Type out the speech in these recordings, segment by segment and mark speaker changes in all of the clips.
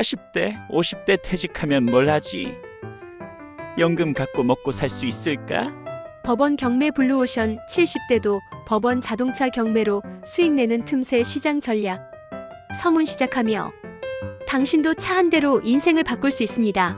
Speaker 1: 40대, 50대 퇴직하면 뭘 하지? 연금 갖고 먹고 살 수 있을까?
Speaker 2: 법원 경매 블루오션 70대도 법원 자동차 경매로 수익 내는 틈새 시장 전략. 서문 시작하며 당신도 차 한 대로 인생을 바꿀 수 있습니다.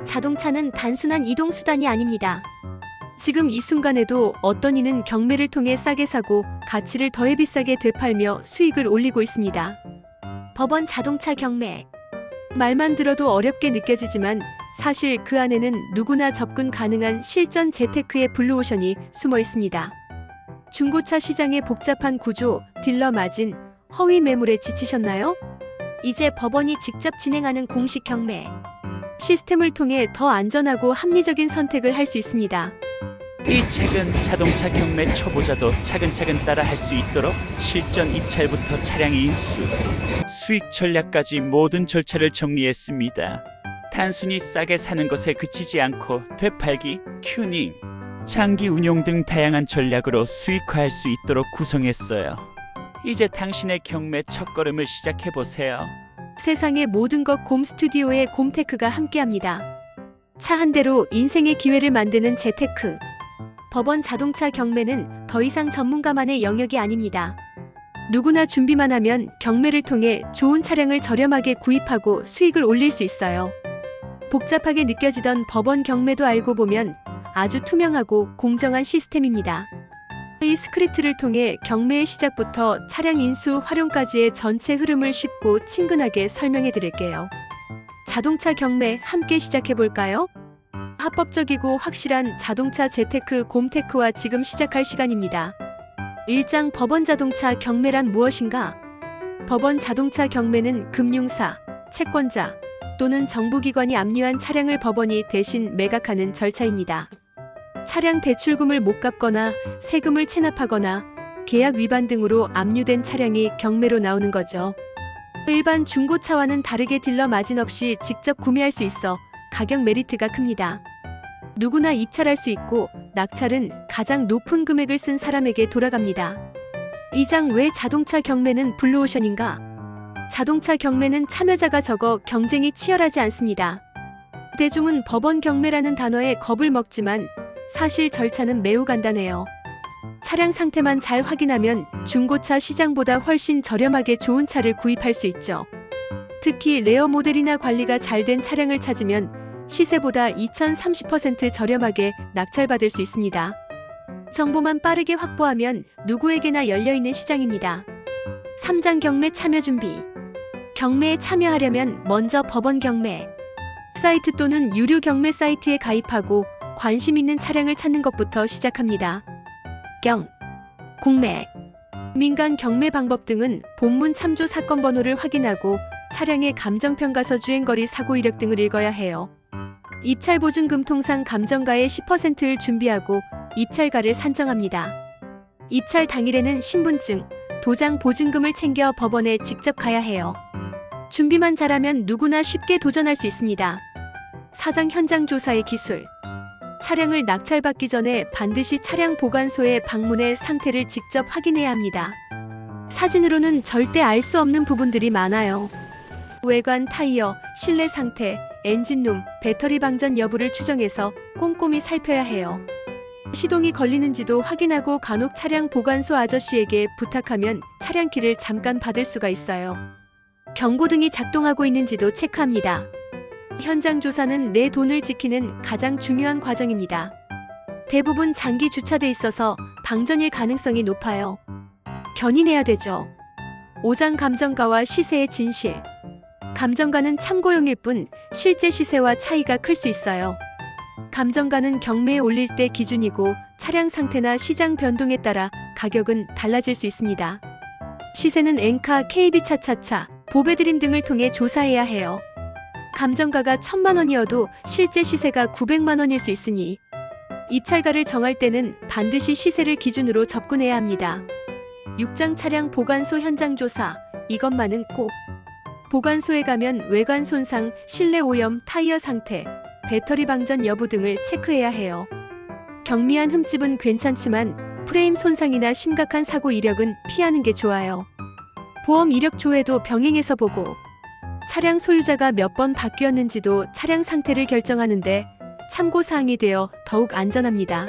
Speaker 2: 자동차는 단순한 이동수단이 아닙니다. 지금 이 순간에도 어떤 이는 경매를 통해 싸게 사고 가치를 더해 비싸게 되팔며 수익을 올리고 있습니다. 법원 자동차 경매. 말만 들어도 어렵게 느껴지지만 사실 그 안에는 누구나 접근 가능한 실전 재테크의 블루오션이 숨어 있습니다. 중고차 시장의 복잡한 구조, 딜러 마진, 허위 매물에 지치셨나요? 이제 법원이 직접 진행하는 공식 경매 시스템을 통해 더 안전하고 합리적인 선택을 할 수 있습니다.
Speaker 1: 이 책은 자동차 경매 초보자도 차근차근 따라 할 수 있도록 실전 입찰부터 차량 인수, 수익 전략까지 모든 절차를 정리했습니다. 단순히 싸게 사는 것에 그치지 않고 되팔기, 튜닝, 장기 운용 등 다양한 전략으로 수익화할 수 있도록 구성했어요. 이제 당신의 경매 첫걸음을 시작해보세요.
Speaker 2: 세상의 모든 것 곰 스튜디오의 곰테크가 함께합니다. 차 한 대로 인생의 기회를 만드는 재테크. 법원 자동차 경매는 더 이상 전문가만의 영역이 아닙니다. 누구나 준비만 하면 경매를 통해 좋은 차량을 저렴하게 구입하고 수익을 올릴 수 있어요. 복잡하게 느껴지던 법원 경매도 알고 보면 아주 투명하고 공정한 시스템입니다. 이 스크립트를 통해 경매의 시작부터 차량 인수 활용까지의 전체 흐름을 쉽고 친근하게 설명해 드릴게요. 자동차 경매 함께 시작해 볼까요? 합법적이고 확실한 자동차 재테크 곰테크와 지금 시작할 시간입니다. 1장 법원 자동차 경매란 무엇인가? 법원 자동차 경매는 금융사, 채권자 또는 정부기관이 압류한 차량을 법원이 대신 매각하는 절차입니다. 차량 대출금을 못 갚거나 세금을 체납하거나 계약 위반 등으로 압류된 차량이 경매로 나오는 거죠. 일반 중고차와는 다르게 딜러 마진 없이 직접 구매할 수 있어 가격 메리트가 큽니다. 누구나 입찰할 수 있고 낙찰은 가장 높은 금액을 쓴 사람에게 돌아갑니다. 2장 왜 자동차 경매는 블루오션인가? 자동차 경매는 참여자가 적어 경쟁이 치열하지 않습니다. 대중은 법원 경매라는 단어에 겁을 먹지만 사실 절차는 매우 간단해요. 차량 상태만 잘 확인하면 중고차 시장보다 훨씬 저렴하게 좋은 차를 구입할 수 있죠. 특히 레어 모델이나 관리가 잘 된 차량을 찾으면 시세보다 2030% 저렴하게 낙찰받을 수 있습니다. 정보만 빠르게 확보하면 누구에게나 열려있는 시장입니다. 3장 경매 참여 준비. 경매에 참여하려면 먼저 법원 경매 사이트 또는 유료 경매 사이트에 가입하고 관심 있는 차량을 찾는 것부터 시작합니다. 공매, 민간 경매 방법 등은 본문 참조 사건 번호를 확인하고 차량의 감정평가서 주행거리 사고 이력 등을 읽어야 해요. 입찰 보증금 통상 감정가의 10%를 준비하고 입찰가를 산정합니다. 입찰 당일에는 신분증, 도장 보증금을 챙겨 법원에 직접 가야 해요. 준비만 잘하면 누구나 쉽게 도전할 수 있습니다. 4장 현장 조사의 기술. 차량을 낙찰받기 전에 반드시 차량 보관소에 방문해 상태를 직접 확인해야 합니다. 사진으로는 절대 알 수 없는 부분들이 많아요. 외관, 타이어, 실내 상태, 엔진룸, 배터리 방전 여부를 추정해서 꼼꼼히 살펴야 해요. 시동이 걸리는지도 확인하고 간혹 차량 보관소 아저씨에게 부탁하면 차량키를 잠깐 받을 수가 있어요. 경고등이 작동하고 있는지도 체크합니다. 현장 조사는 내 돈을 지키는 가장 중요한 과정입니다. 대부분 장기 주차돼 있어서 방전일 가능성이 높아요. 견인해야 되죠. 5장 감정가와 시세의 진실. 감정가는 참고용일 뿐 실제 시세와 차이가 클 수 있어요. 감정가는 경매에 올릴 때 기준이고 차량 상태나 시장 변동에 따라 가격은 달라질 수 있습니다. 시세는 엔카, KB차차차, 보배드림 등을 통해 조사해야 해요. 감정가가 1000만 원이어도 실제 시세가 900만 원일 수 있으니 입찰가를 정할 때는 반드시 시세를 기준으로 접근해야 합니다. 6장 차량 보관소 현장 조사. 이것만은 꼭. 보관소에 가면 외관 손상, 실내 오염, 타이어 상태, 배터리 방전 여부 등을 체크해야 해요. 경미한 흠집은 괜찮지만 프레임 손상이나 심각한 사고 이력은 피하는 게 좋아요. 보험 이력 조회도 병행해서 보고. 차량 소유자가 몇 번 바뀌었는지도 차량 상태를 결정하는데 참고사항이 되어 더욱 안전합니다.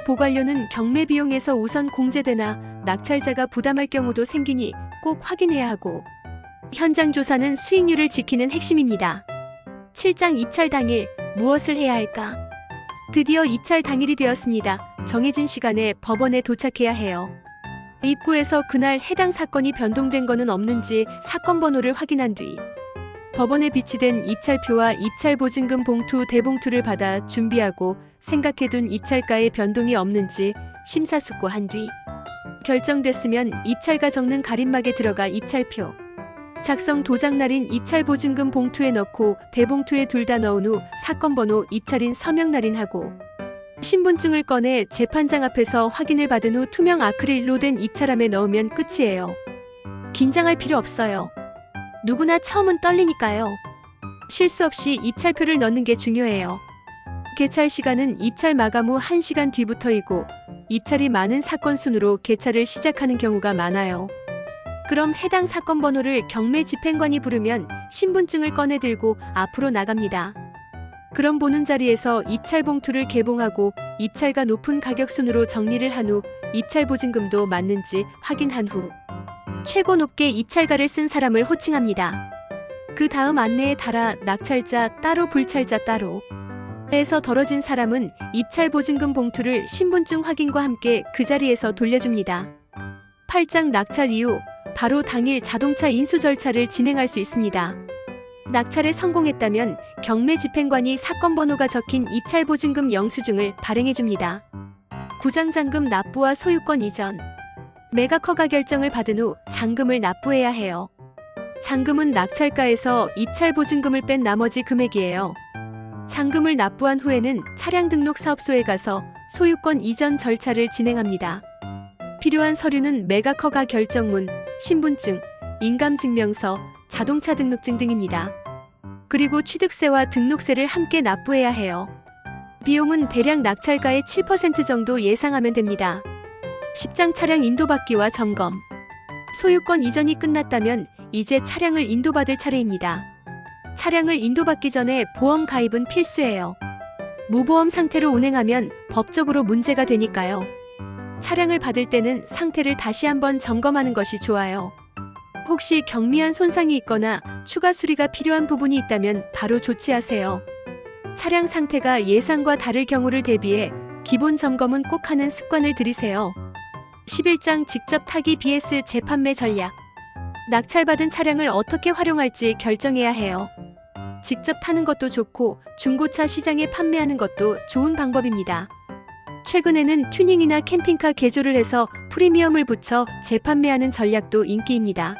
Speaker 2: 보관료는 경매 비용에서 우선 공제되나 낙찰자가 부담할 경우도 생기니 꼭 확인해야 하고, 현장 조사는 수익률을 지키는 핵심입니다. 7장 입찰 당일 무엇을 해야 할까? 드디어 입찰 당일이 되었습니다. 정해진 시간에 법원에 도착해야 해요. 입구에서 그날 해당 사건이 변동된 것은 없는지 사건 번호를 확인한 뒤 법원에 비치된 입찰표와 입찰보증금 봉투 대봉투를 받아 준비하고 생각해둔 입찰가에 변동이 없는지 심사숙고한 뒤 결정됐으면 입찰가 적는 가림막에 들어가 입찰표 작성 도장날인 입찰보증금 봉투에 넣고 대봉투에 둘 다 넣은 후 사건 번호 입찰인 서명 날인하고 신분증을 꺼내 재판장 앞에서 확인을 받은 후 투명 아크릴로 된 입찰함에 넣으면 끝이에요. 긴장할 필요 없어요. 누구나 처음은 떨리니까요. 실수 없이 입찰표를 넣는 게 중요해요. 개찰 시간은 입찰 마감 후 1시간 뒤부터이고 입찰이 많은 사건 순으로 개찰을 시작하는 경우가 많아요. 그럼 해당 사건 번호를 경매 집행관이 부르면 신분증을 꺼내 들고 앞으로 나갑니다. 그럼 보는 자리에서 입찰 봉투를 개봉하고 입찰가 높은 가격 순으로 정리를 한 후 입찰 보증금도 맞는지 확인한 후 최고 높게 입찰가를 쓴 사람을 호칭합니다. 그 다음 안내에 따라 낙찰자 따로 불찰자 따로 에서 떨어진 사람은 입찰 보증금 봉투를 신분증 확인과 함께 그 자리에서 돌려줍니다. 8장 낙찰 이후 바로 당일 자동차 인수 절차를 진행할 수 있습니다. 낙찰에 성공했다면 경매 집행관이 사건 번호가 적힌 입찰 보증금 영수증을 발행해줍니다. 구장잔금 납부와 소유권 이전, 매각 허가 결정을 받은 후 잔금을 납부해야 해요. 잔금은 낙찰가에서 입찰 보증금을 뺀 나머지 금액이에요. 잔금을 납부한 후에는 차량 등록 사업소에 가서 소유권 이전 절차를 진행합니다. 필요한 서류는 매각 허가 결정문, 신분증, 인감증명서, 자동차 등록증 등입니다. 그리고 취득세와 등록세를 함께 납부해야 해요. 비용은 대략 낙찰가의 7% 정도 예상하면 됩니다. 10장 차량 인도받기와 점검. 소유권 이전이 끝났다면 이제 차량을 인도받을 차례입니다. 차량을 인도받기 전에 보험 가입은 필수예요. 무보험 상태로 운행하면 법적으로 문제가 되니까요. 차량을 받을 때는 상태를 다시 한번 점검하는 것이 좋아요. 혹시 경미한 손상이 있거나 추가 수리가 필요한 부분이 있다면 바로 조치하세요. 차량 상태가 예상과 다를 경우를 대비해 기본 점검은 꼭 하는 습관을 들이세요. 11장 직접 타기 vs 재판매 전략. 낙찰받은 차량을 어떻게 활용할지 결정해야 해요. 직접 타는 것도 좋고 중고차 시장에 판매하는 것도 좋은 방법입니다. 최근에는 튜닝이나 캠핑카 개조를 해서 프리미엄을 붙여 재판매하는 전략도 인기입니다.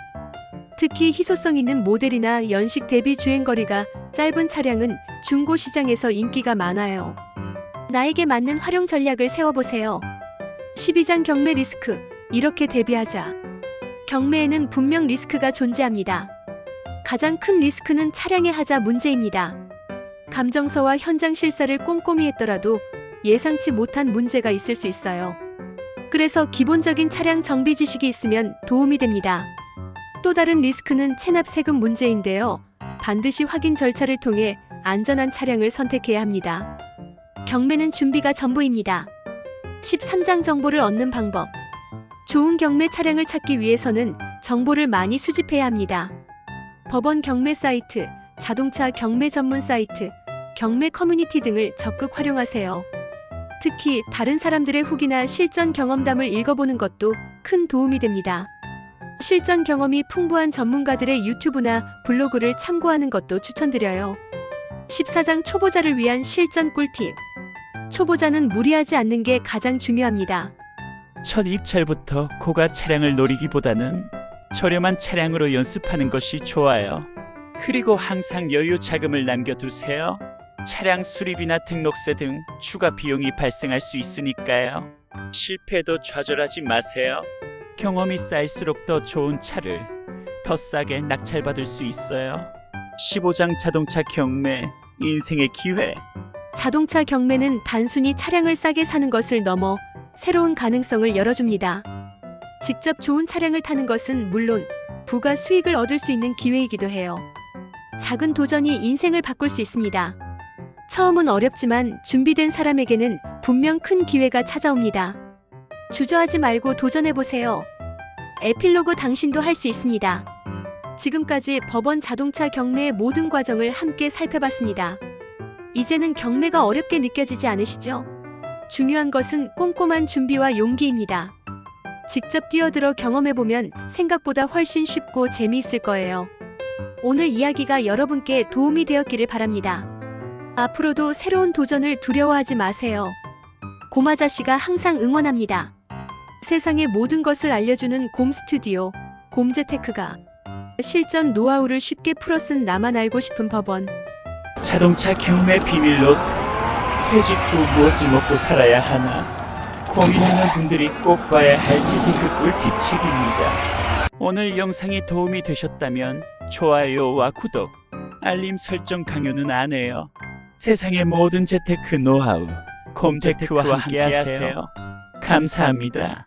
Speaker 2: 특히 희소성 있는 모델이나 연식 대비 주행거리가 짧은 차량은 중고 시장에서 인기가 많아요. 나에게 맞는 활용 전략을 세워보세요. 12장 경매 리스크. 이렇게 대비하자. 경매에는 분명 리스크가 존재합니다. 가장 큰 리스크는 차량의 하자 문제입니다. 감정서와 현장 실사를 꼼꼼히 했더라도 예상치 못한 문제가 있을 수 있어요. 그래서 기본적인 차량 정비 지식이 있으면 도움이 됩니다. 또 다른 리스크는 체납 세금 문제인데요. 반드시 확인 절차를 통해 안전한 차량을 선택해야 합니다. 경매는 준비가 전부입니다. 13장 정보를 얻는 방법. 좋은 경매 차량을 찾기 위해서는 정보를 많이 수집해야 합니다. 법원 경매 사이트, 자동차 경매 전문 사이트, 경매 커뮤니티 등을 적극 활용하세요. 특히 다른 사람들의 후기나 실전 경험담을 읽어보는 것도 큰 도움이 됩니다. 실전 경험이 풍부한 전문가들의 유튜브나 블로그를 참고하는 것도 추천드려요. 14장 초보자를 위한 실전 꿀팁. 초보자는 무리하지 않는 게 가장 중요합니다.
Speaker 1: 첫 입찰부터 고가 차량을 노리기보다는 저렴한 차량으로 연습하는 것이 좋아요. 그리고 항상 여유 자금을 남겨두세요. 차량 수리비나 등록세 등 추가 비용이 발생할 수 있으니까요. 실패도 좌절하지 마세요. 경험이 쌓일수록 더 좋은 차를 더 싸게 낙찰받을 수 있어요. 15장 자동차 경매, 인생의 기회.
Speaker 2: 자동차 경매는 단순히 차량을 싸게 사는 것을 넘어 새로운 가능성을 열어줍니다. 직접 좋은 차량을 타는 것은 물론 부가 수익을 얻을 수 있는 기회이기도 해요. 작은 도전이 인생을 바꿀 수 있습니다. 처음은 어렵지만 준비된 사람에게는 분명 큰 기회가 찾아옵니다. 주저하지 말고 도전해보세요. 에필로그 당신도 할 수 있습니다. 지금까지 법원 자동차 경매의 모든 과정을 함께 살펴봤습니다. 이제는 경매가 어렵게 느껴지지 않으시죠? 중요한 것은 꼼꼼한 준비와 용기입니다. 직접 뛰어들어 경험해보면 생각보다 훨씬 쉽고 재미있을 거예요. 오늘 이야기가 여러분께 도움이 되었기를 바랍니다. 앞으로도 새로운 도전을 두려워하지 마세요. 곰아저씨가 항상 응원합니다. 세상의 모든 것을 알려주는 곰 스튜디오, 곰재테크가 실전 노하우를 쉽게 풀어쓴 나만 알고 싶은 법원.
Speaker 1: 자동차 경매 비밀 노트. 퇴직 후 무엇을 먹고 살아야 하나 고민하는 분들이 꼭 봐야 할 재테크 꿀팁 책입니다. 오늘 영상이 도움이 되셨다면 좋아요와 구독, 알림 설정 강요는 안 해요. 세상의 모든 재테크 노하우 곰재테크와 함께하세요. 감사합니다.